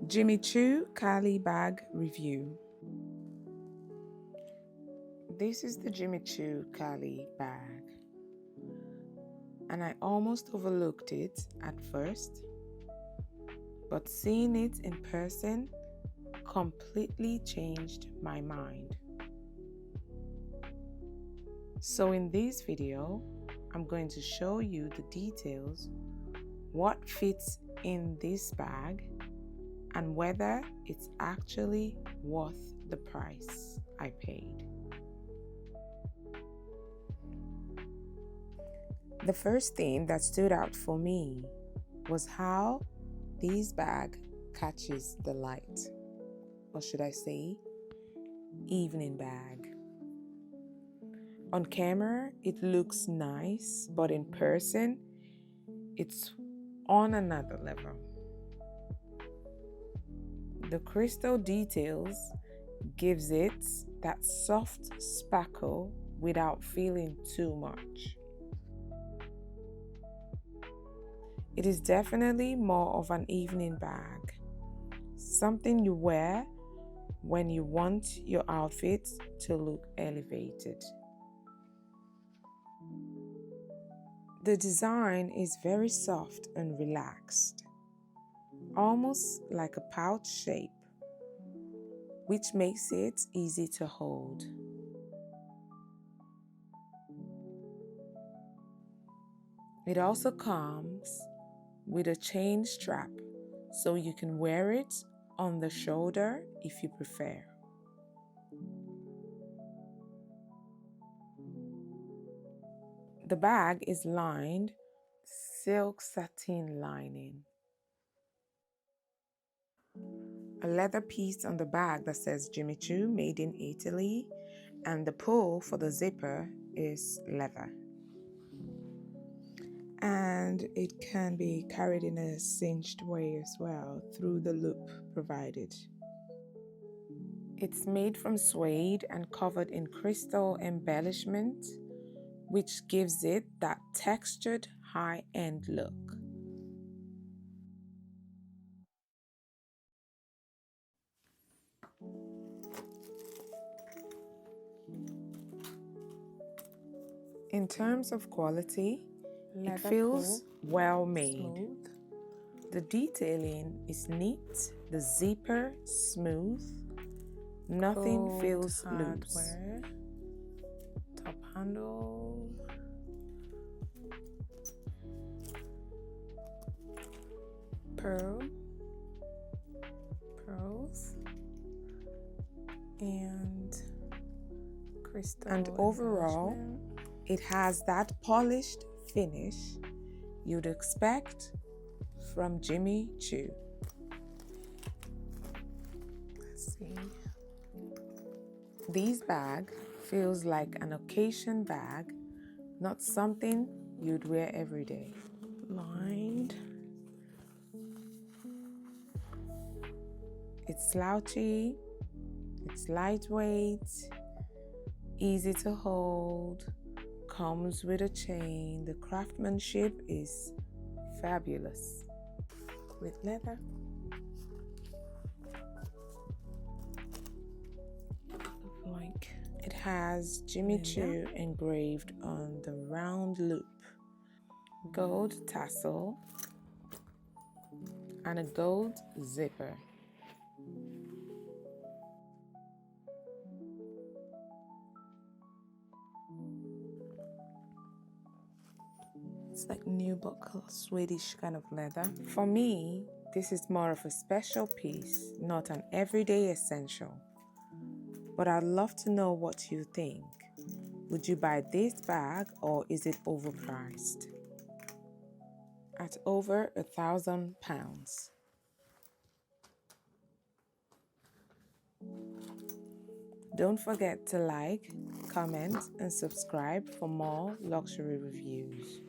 Jimmy Choo Callie bag review. This is the Jimmy Choo Callie bag, and I almost overlooked it at first, but seeing it in person completely changed my mind. So in this video, I'm going to show you the details, what fits in this bag, and whether it's actually worth the price I paid. The first thing that stood out for me was how this bag catches the light, or should I say, evening bag. On camera, it looks nice, but in person, it's on another level. The crystal details gives it that soft sparkle without feeling too much. It is definitely more of an evening bag, something you wear when you want your outfit to look elevated. The design is very soft and relaxed, almost like a pouch shape, which makes it easy to hold. It also comes with a chain strap, so you can wear it on the shoulder if you prefer. The bag is lined silk satin lining. A leather piece on the bag that says Jimmy Choo made in Italy, and the pull for the zipper is leather. And it can be carried in a cinched way as well through the loop provided. It's made from suede and covered in crystal embellishment, which gives it that textured high-end look. In terms of quality, it feels well made. Smooth. The detailing is neat, the zipper smooth, nothing feels loose. Top handle, pearls, and crystal. And overall, it has that polished finish you'd expect from Jimmy Choo. Let's see. This bag feels like an occasion bag, not something you'd wear every day. Lined. It's slouchy, it's lightweight, easy to hold, comes with a chain. The craftsmanship is fabulous. With leather. Like it has Jimmy Choo engraved on the round loop, gold tassel, and a gold zipper. It's like nubuck, Swedish kind of leather. For me, this is more of a special piece, not an everyday essential. But I'd love to know what you think. Would you buy this bag, or is it overpriced? At over £1,000. Don't forget to like, comment, and subscribe for more luxury reviews.